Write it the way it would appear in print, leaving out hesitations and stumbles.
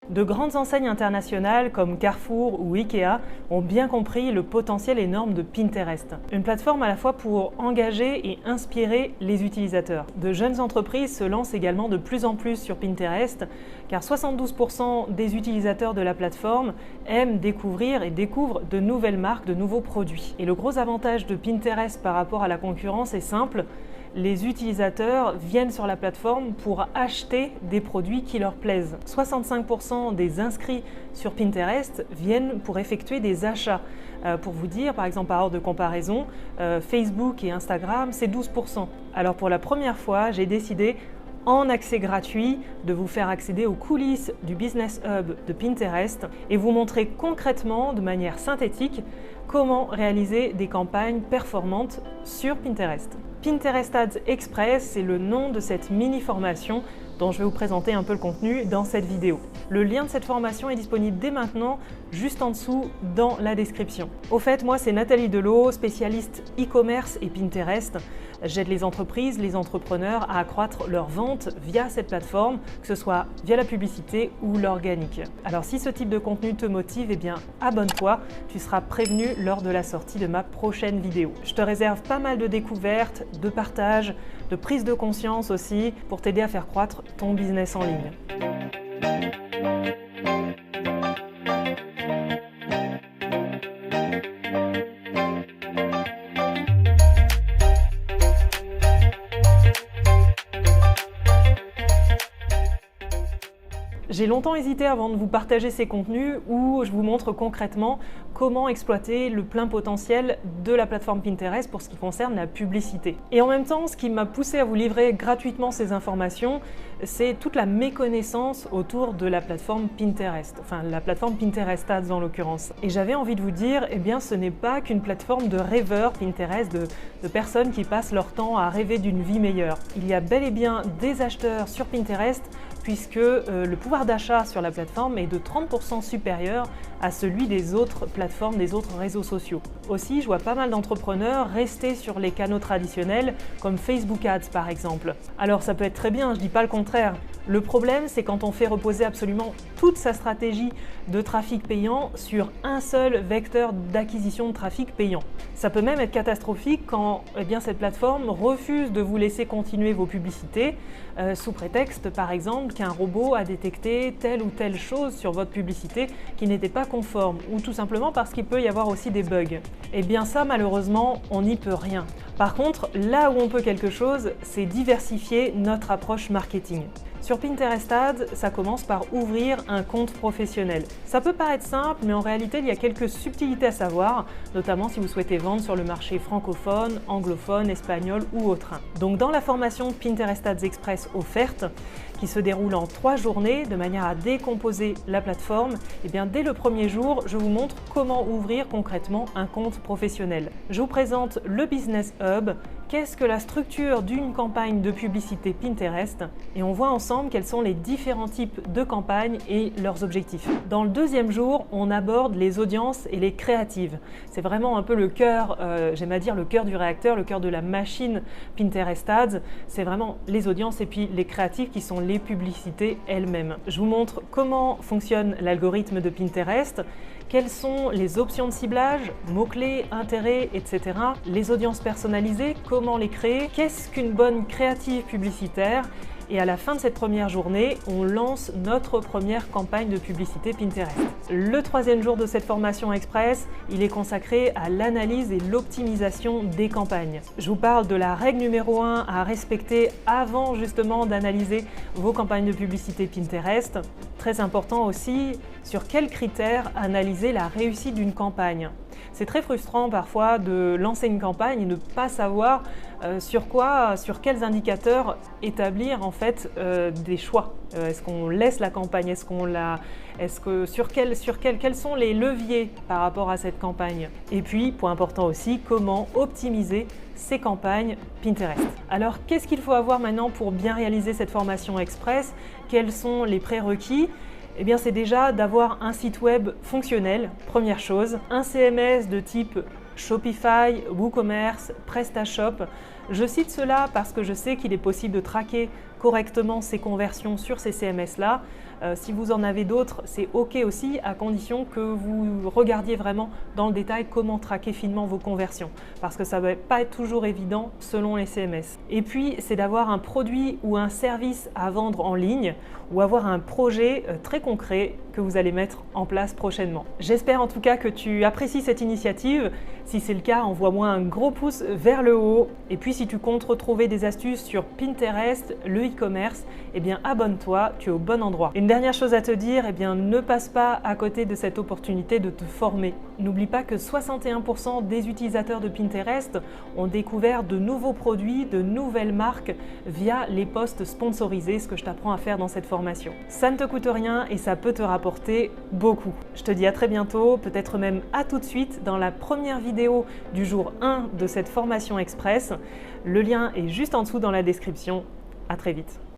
De grandes enseignes internationales comme Carrefour ou Ikea ont bien compris le potentiel énorme de Pinterest. Une plateforme à la fois pour engager et inspirer les utilisateurs. De jeunes entreprises se lancent également de plus en plus sur Pinterest car 72% des utilisateurs de la plateforme aiment découvrir et découvrent de nouvelles marques, de nouveaux produits. Et le gros avantage de Pinterest par rapport à la concurrence est simple. Les utilisateurs viennent sur la plateforme pour acheter des produits qui leur plaisent. 65% des inscrits sur Pinterest viennent pour effectuer des achats. Pour vous dire, par exemple, par ordre de comparaison, Facebook et Instagram, c'est 12%. Alors pour la première fois, j'ai décidé en accès gratuit de vous faire accéder aux coulisses du Business Hub de Pinterest et vous montrer concrètement, de manière synthétique, comment réaliser des campagnes performantes sur Pinterest. Pinterest Ads Express, c'est le nom de cette mini-formation dont je vais vous présenter un peu le contenu dans cette vidéo. Le lien de cette formation est disponible dès maintenant, juste en dessous dans la description. Au fait, moi c'est Nathalie Delot, spécialiste e-commerce et Pinterest. J'aide les entreprises, les entrepreneurs à accroître leurs ventes via cette plateforme, que ce soit via la publicité ou l'organique. Alors si ce type de contenu te motive, eh bien abonne-toi, tu seras prévenu lors de la sortie de ma prochaine vidéo. Je te réserve pas mal de découvertes, de partages, de prise de conscience aussi pour t'aider à faire croître ton business en ligne. J'ai longtemps hésité avant de vous partager ces contenus où je vous montre concrètement comment exploiter le plein potentiel de la plateforme Pinterest pour ce qui concerne la publicité. Et en même temps, ce qui m'a poussé à vous livrer gratuitement ces informations, c'est toute la méconnaissance autour de la plateforme Pinterest, enfin la plateforme Pinterest Ads en l'occurrence. Et j'avais envie de vous dire, eh bien ce n'est pas qu'une plateforme de rêveurs Pinterest, de personnes qui passent leur temps à rêver d'une vie meilleure. Il y a bel et bien des acheteurs sur Pinterest puisque le pouvoir d'achat sur la plateforme est de 30% supérieur à celui des autres plateformes, des autres réseaux sociaux. Aussi, je vois pas mal d'entrepreneurs rester sur les canaux traditionnels comme Facebook Ads par exemple. Alors ça peut être très bien, je dis pas le contraire. Le problème, c'est quand on fait reposer absolument toute sa stratégie de trafic payant sur un seul vecteur d'acquisition de trafic payant. Ça peut même être catastrophique quand cette plateforme refuse de vous laisser continuer vos publicités sous prétexte par exemple qu'un robot a détecté telle ou telle chose sur votre publicité qui n'était pas conforme ou tout simplement parce qu'il peut y avoir aussi des bugs. Et bien ça malheureusement on n'y peut rien. Par contre là où on peut quelque chose, c'est diversifier notre approche marketing. Sur Pinterest Ads, ça commence par ouvrir un compte professionnel. Ça peut paraître simple, mais en réalité, il y a quelques subtilités à savoir, notamment si vous souhaitez vendre sur le marché francophone, anglophone, espagnol ou autre. Donc dans la formation Pinterest Ads Express offerte, qui se déroule en 3 journées de manière à décomposer la plateforme, dès le premier jour, je vous montre comment ouvrir concrètement un compte professionnel. Je vous présente le Business Hub, qu'est-ce que la structure d'une campagne de publicité Pinterest et on voit ensemble quels sont les différents types de campagnes et leurs objectifs. Dans le deuxième jour, on aborde les audiences et les créatives. C'est vraiment un peu le cœur, j'aime à dire le cœur du réacteur, le cœur de la machine Pinterest Ads. C'est vraiment les audiences et puis les créatives qui sont les publicités elles-mêmes. Je vous montre comment fonctionne l'algorithme de Pinterest, quelles sont les options de ciblage, mots-clés, intérêts, etc. Les audiences personnalisées, comment les créer, qu'est-ce qu'une bonne créative publicitaire. Et à la fin de cette première journée, on lance notre première campagne de publicité Pinterest. Le troisième jour de cette formation express, il est consacré à l'analyse et l'optimisation des campagnes. Je vous parle de la règle numéro 1 à respecter avant justement d'analyser vos campagnes de publicité Pinterest. Très important aussi, sur quels critères analyser la réussite d'une campagne. C'est très frustrant parfois de lancer une campagne et de ne pas savoir sur quels indicateurs établir en fait des choix. Est-ce qu'on laisse la campagne? Quels sont les leviers par rapport à cette campagne? Et puis, point important aussi, comment optimiser ces campagnes Pinterest. Alors, qu'est-ce qu'il faut avoir maintenant pour bien réaliser cette formation express? Quels sont les prérequis? Eh bien, c'est déjà d'avoir un site web fonctionnel, première chose, un CMS de type Shopify, WooCommerce, PrestaShop. Je cite cela parce que je sais qu'il est possible de traquer correctement ces conversions sur ces CMS-là. Si vous en avez d'autres, c'est OK aussi, à condition que vous regardiez vraiment dans le détail comment traquer finement vos conversions, parce que ça ne va pas être toujours évident selon les CMS. Et puis, c'est d'avoir un produit ou un service à vendre en ligne ou avoir un projet très concret que vous allez mettre en place prochainement. J'espère en tout cas que tu apprécies cette initiative. Si c'est le cas, envoie-moi un gros pouce vers le haut. Et puis si tu comptes retrouver des astuces sur Pinterest, le e-commerce, eh bien abonne-toi, tu es au bon endroit. Une dernière chose à te dire, eh bien ne passe pas à côté de cette opportunité de te former. N'oublie pas que 61% des utilisateurs de Pinterest ont découvert de nouveaux produits, de nouvelles marques via les posts sponsorisés, ce que je t'apprends à faire dans cette formation. Ça ne te coûte rien et ça peut te rapporter beaucoup. Je te dis à très bientôt, peut-être même à tout de suite dans la première vidéo du jour 1 de cette formation express. Le lien est juste en dessous dans la description. À très vite.